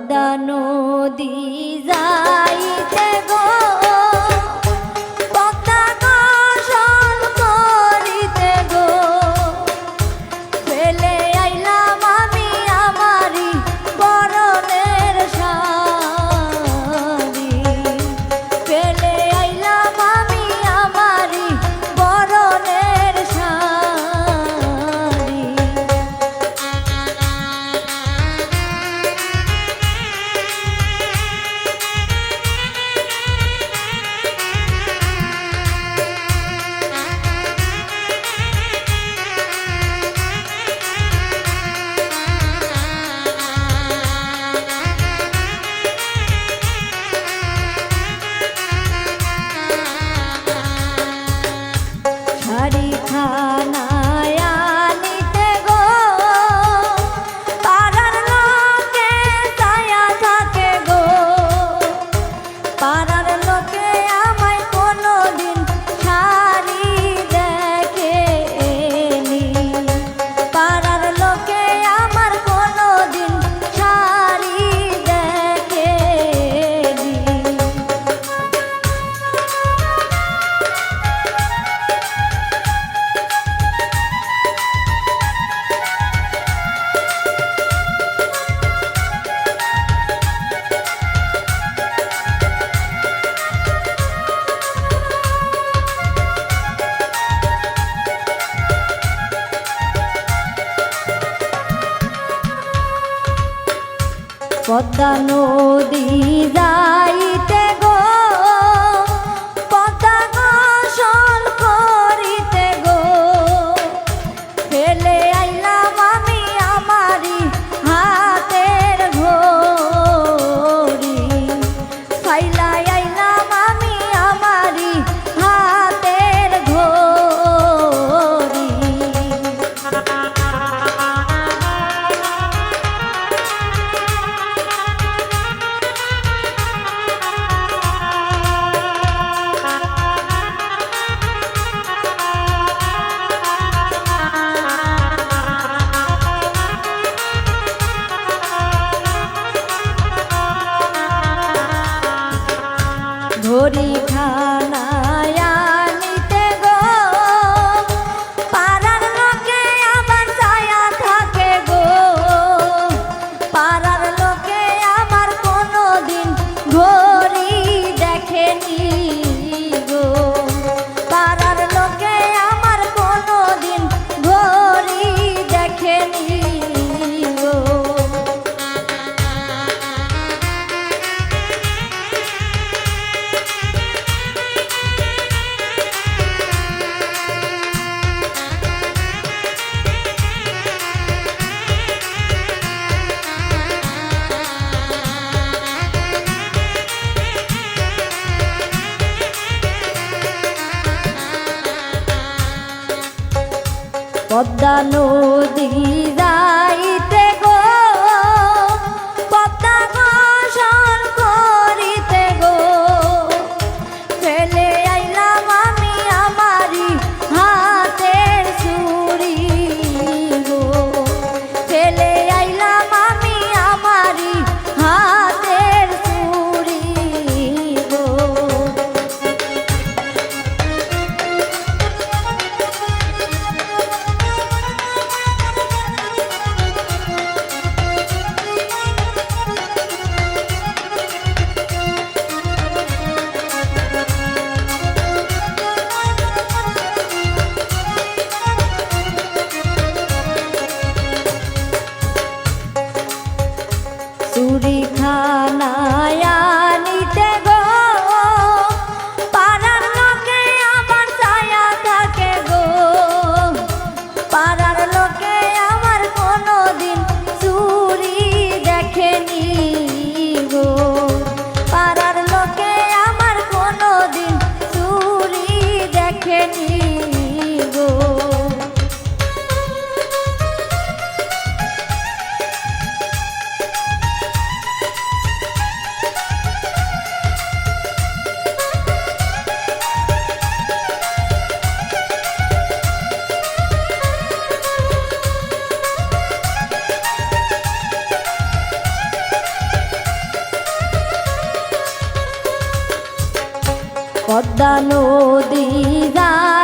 পদ্মা নদী যাইতে গো পদ্মা গোসল করিতে গো ফেলে আইলাম আমি আমারি বরণের শাড়ি ফেলে আইলাম আমি আমারি বরণের শাড়ি শাড়ি খানায় আনিতে গো পাড়ার লোকে ছায়া থাকে গো পাড়ার লোকে আমায় কোনোদিন শাড়ি দেখেনি পাড়ার লোকে আমার কোনোদিন শাড়ি দেখেনি পদ্মা নদী যাইতে গো পদ্মা গোসল করিতে গো ফেলে আইলাম আমি আমারি হাতের ঘড়ি ফাইলা আইলাম আমি আমারি হাতের ঘড়ি ঘড়ি খানায় আনিতে গো পাড়ার লোকে আমার ছায়া থাকে গো পাড়ার লোকে আমার কোনোদিন ঘড়ি দেখেনি গো পাড়ার লোকে আমার কোনোদিন ঘড়ি দেখেনি গো পদ্মা নদী যাইতে গো পদ্মা গোসল করিতে গো ফেলে আইলাম আমি আমারি হাতের চুড়ি গো ফেলে আইলাম আমি আমারি হাতের চুড়ি গো চুরি খানায় আনিতে গো পাড়ার লোকে আমার ছায়া থাকে গো পাড়ার লোকে আমার কোনোদিন চুরি দেখেনি গো পাড়ার লোকে আমার কোনোদিন চুরি দেখেনি গো পদ্মা নদী যায়